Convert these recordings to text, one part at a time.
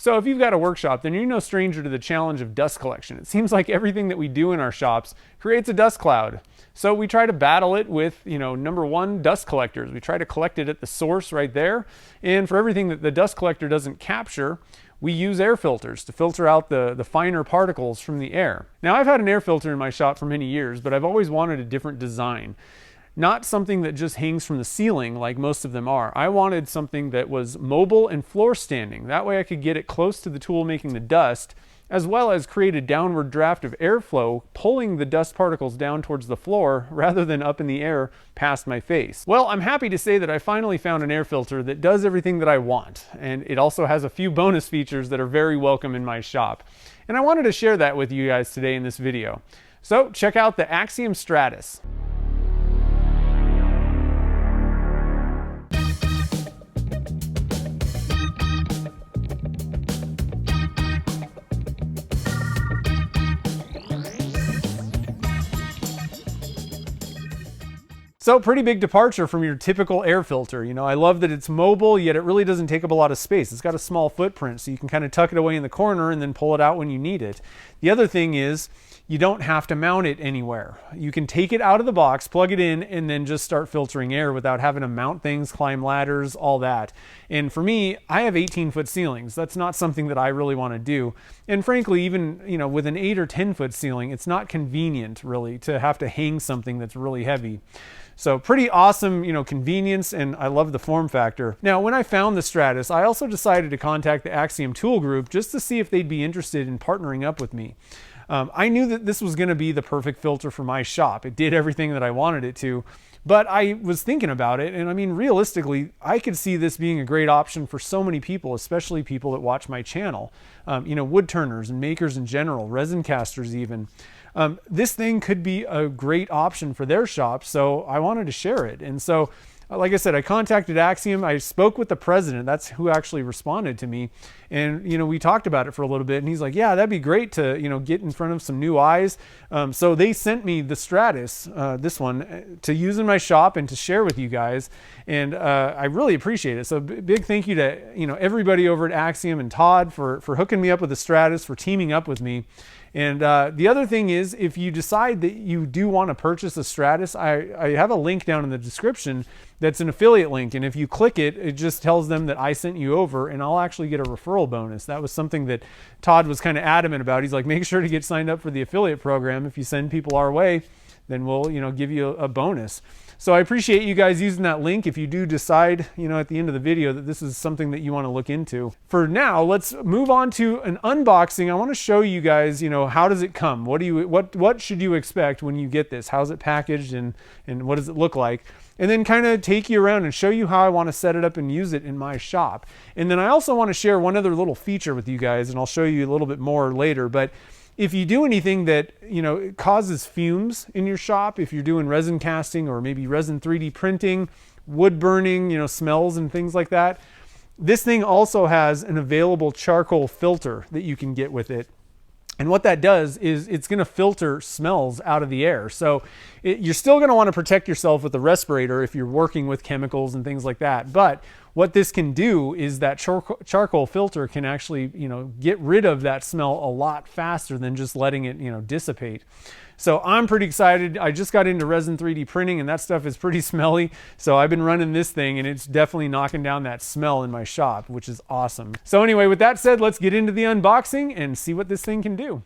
So if you've got a workshop, then you're no stranger to the challenge of dust collection. It seems like everything that we do in our shops creates a dust cloud. So we try to battle it with, number one, dust collectors. We try to collect it at the source right there. And for everything that the dust collector doesn't capture, we use air filters to filter out the finer particles from the air. Now, I've had an air filter in my shop for many years, but I've always wanted a different design. Not something that just hangs from the ceiling like most of them are. I wanted something that was mobile and floor standing. That way I could get it close to the tool making the dust, as well as create a downward draft of airflow, pulling the dust particles down towards the floor rather than up in the air past my face. Well, I'm happy to say that I finally found an air filter that does everything that I want, and it also has a few bonus features that are very welcome in my shop. And I wanted to share that with you guys today in this video. So check out the Axiom Stratus. So pretty big departure from your typical air filter. I love that it's mobile, yet it really doesn't take up a lot of space. It's got a small footprint, so you can kind of tuck it away in the corner and then pull it out when you need it. The other thing is you don't have to mount it anywhere. You can take it out of the box, plug it in, and then just start filtering air without having to mount things, climb ladders, all that. And for me, I have 18-foot ceilings. That's not something that I really want to do. And frankly, even with an 8 or 10-foot ceiling, it's not convenient really to have to hang something that's really heavy. So pretty awesome, convenience, and I love the form factor. Now, when I found the Stratus, I also decided to contact the Axiom Tool Group just to see if they'd be interested in partnering up with me. I knew that this was going to be the perfect filter for my shop. It did everything that I wanted it to, but I was thinking about it, and I mean, realistically, I could see this being a great option for so many people, especially people that watch my channel. Wood turners and makers in general, resin casters even. This thing could be a great option for their shop, so I wanted to share it. And so, like I said, I contacted Axiom. I spoke with the president. That's who actually responded to me. And, we talked about it for a little bit, and he's like, yeah, that'd be great to, get in front of some new eyes. So they sent me the Stratus, this one, to use in my shop and to share with you guys. And I really appreciate it. So big thank you to, everybody over at Axiom and Todd for hooking me up with the Stratus, for teaming up with me. And the other thing is, if you decide that you do want to purchase a Stratus, I have a link down in the description that's an affiliate link. And if you click it, it just tells them that I sent you over, and I'll actually get a referral bonus. That was something that Todd was kind of adamant about. He's like, make sure to get signed up for the affiliate program. If you send people our way, then we'll, give you a bonus. So I appreciate you guys using that link if you do decide, at the end of the video that this is something that you want to look into. For now, let's move on to an unboxing. I want to show you guys, how does it come? What should you expect when you get this? How's it packaged and what does it look like? And then kind of take you around and show you how I want to set it up and use it in my shop. And then I also want to share one other little feature with you guys, and I'll show you a little bit more later. But if you do anything that, causes fumes in your shop, if you're doing resin casting or maybe resin 3D printing, wood burning, smells and things like that, this thing also has an available charcoal filter that you can get with it. And what that does is it's going to filter smells out of the air. So you're still going to want to protect yourself with the respirator if you're working with chemicals and things like that. But what this can do is that charcoal filter can actually, get rid of that smell a lot faster than just letting it, dissipate. So I'm pretty excited. I just got into resin 3D printing, and that stuff is pretty smelly. So I've been running this thing, and it's definitely knocking down that smell in my shop, which is awesome. So anyway, with that said, let's get into the unboxing and see what this thing can do.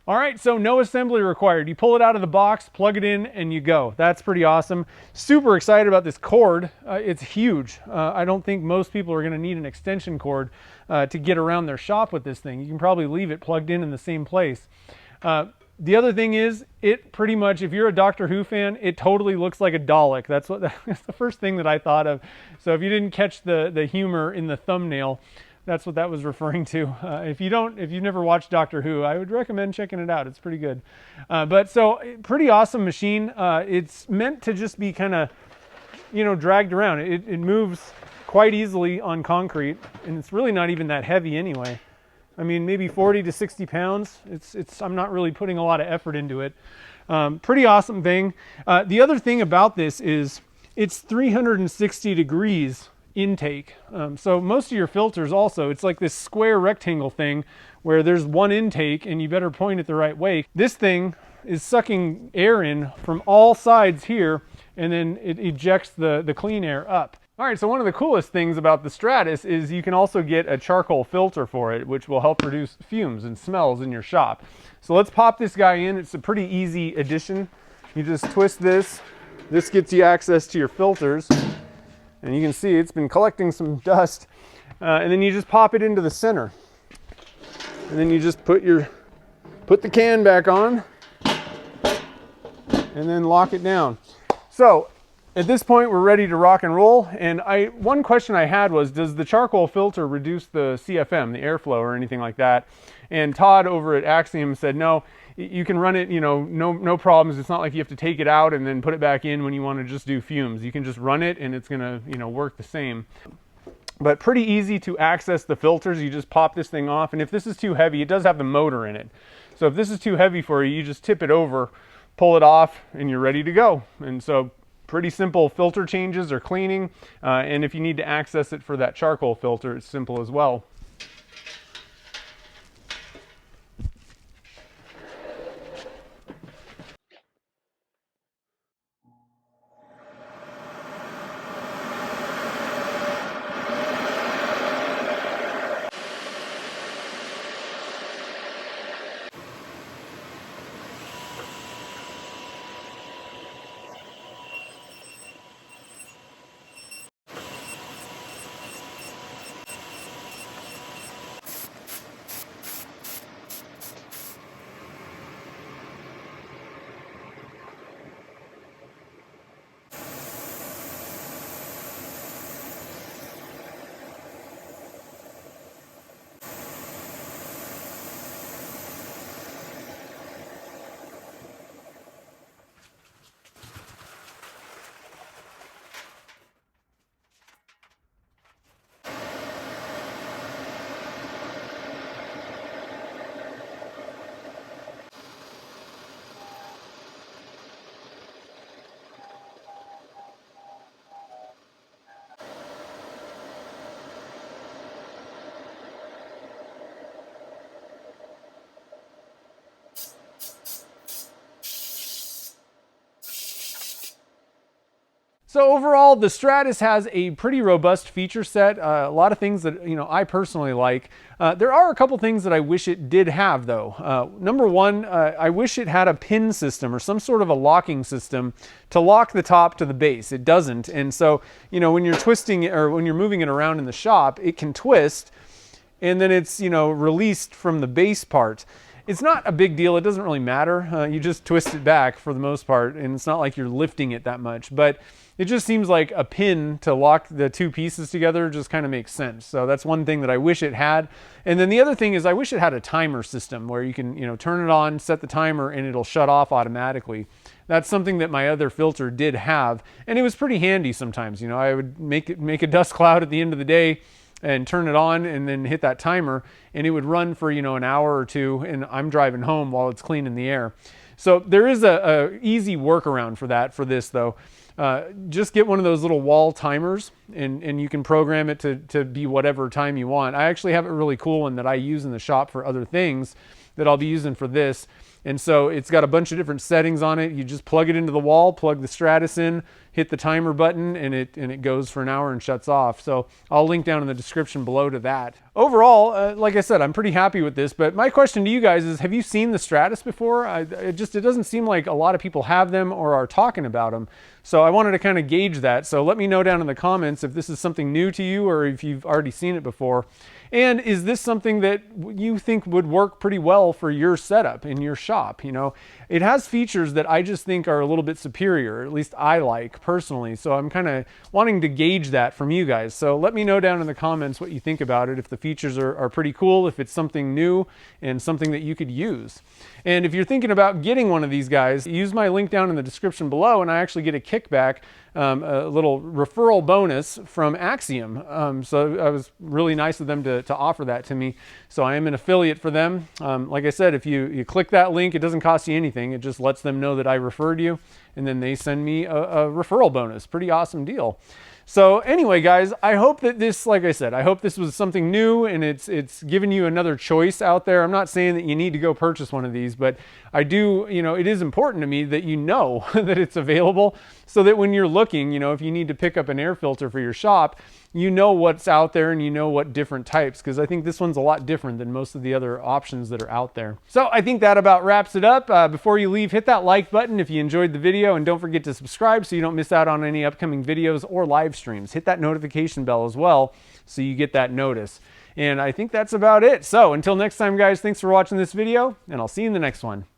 All right, so no assembly required. You pull it out of the box, plug it in, and you go. That's pretty awesome. Super excited about this cord. It's huge. I don't think most people are going to need an extension cord to get around their shop with this thing. You can probably leave it plugged in the same place. The other thing is, it pretty much, if you're a Doctor Who fan, it totally looks like a Dalek. That's the first thing that I thought of. So if you didn't catch the humor in the thumbnail, that's what that was referring to. If you've never watched Doctor Who, I would recommend checking it out. It's pretty good. But so pretty awesome machine. It's meant to just be kind of, dragged around. It moves quite easily on concrete, and it's really not even that heavy anyway. I mean, maybe 40 to 60 pounds. I'm not really putting a lot of effort into it. Pretty awesome thing. The other thing about this is it's 360 degrees intake. So most of your filters also, it's like this square rectangle thing where there's one intake and you better point it the right way. This thing is sucking air in from all sides here, and then it ejects the clean air up. All right, so one of the coolest things about the Stratus is you can also get a charcoal filter for it, which will help reduce fumes and smells in your shop. So let's pop this guy in. It's a pretty easy addition. You just twist this. This gets you access to your filters. And you can see it's been collecting some dust. And then you just pop it into the center. And then you just put the can back on and then lock it down. So at this point, we're ready to rock and roll. And one question I had was, does the charcoal filter reduce the CFM, the airflow, or anything like that? And Todd over at Axiom said, no, you can run it, no problems. It's not like you have to take it out and then put it back in when you want to just do fumes. You can just run it and it's going to, work the same. But pretty easy to access the filters. You just pop this thing off. And if this is too heavy, it does have the motor in it. So if this is too heavy for you, you just tip it over, pull it off, and you're ready to go. And so pretty simple filter changes or cleaning. And if you need to access it for that charcoal filter, it's simple as well. So overall, the Stratus has a pretty robust feature set, a lot of things that I personally like. There are a couple things that I wish it did have though. Number one, I wish it had a pin system or some sort of a locking system to lock the top to the base. It doesn't, and so when you're twisting it or when you're moving it around in the shop, it can twist, and then it's released from the base part. It's not a big deal. It doesn't really matter. You just twist it back for the most part, and it's not like you're lifting it that much. But it just seems like a pin to lock the two pieces together just kind of makes sense. So that's one thing that I wish it had. And then the other thing is I wish it had a timer system where you can turn it on, set the timer, and it'll shut off automatically. That's something that my other filter did have, and it was pretty handy sometimes. I would make a dust cloud at the end of the day and turn it on and then hit that timer, and it would run for an hour or two, and I'm driving home while it's cleaning the air. So there is a easy workaround for this though. Just get one of those little wall timers, and you can program it to be whatever time you want. I actually have a really cool one that I use in the shop for other things that I'll be using for this. And so it's got a bunch of different settings on it. You just plug it into the wall, plug the Stratus in, hit the timer button, and it goes for an hour and shuts off. So I'll link down in the description below to that. Overall, like I said, I'm pretty happy with this, but my question to you guys is, have you seen the Stratus before? It doesn't seem like a lot of people have them or are talking about them. So I wanted to kind of gauge that. So let me know down in the comments if this is something new to you or if you've already seen it before. And is this something that you think would work pretty well for your setup in your shop? You know, it has features that I just think are a little bit superior, at least I like personally. So I'm kind of wanting to gauge that from you guys. So let me know down in the comments what you think about it, if the features are pretty cool, if it's something new and something that you could use. And if you're thinking about getting one of these guys, use my link down in the description below and I actually get a kickback, a little referral bonus from Axiom. So I was really nice of them to offer that to me. So I am an affiliate for them. Like I said, if you click that link, it doesn't cost you anything. It just lets them know that I referred you, and then they send me a referral bonus. Pretty awesome deal. So anyway, guys, I hope that this, like I said, I hope this was something new and it's given you another choice out there. I'm not saying that you need to go purchase one of these, but I do, you know, it is important to me that you know that it's available so that when you're looking, you know, if you need to pick up an air filter for your shop, you know what's out there and you know what different types, because I think this one's a lot different than most of the other options that are out there. So I think that about wraps it up. Before you leave, hit that like button if you enjoyed the video, and don't forget to subscribe so you don't miss out on any upcoming videos or live streams. Hit that notification bell as well so you get that notice. And I think that's about it. So until next time, guys, thanks for watching this video, and I'll see you in the next one.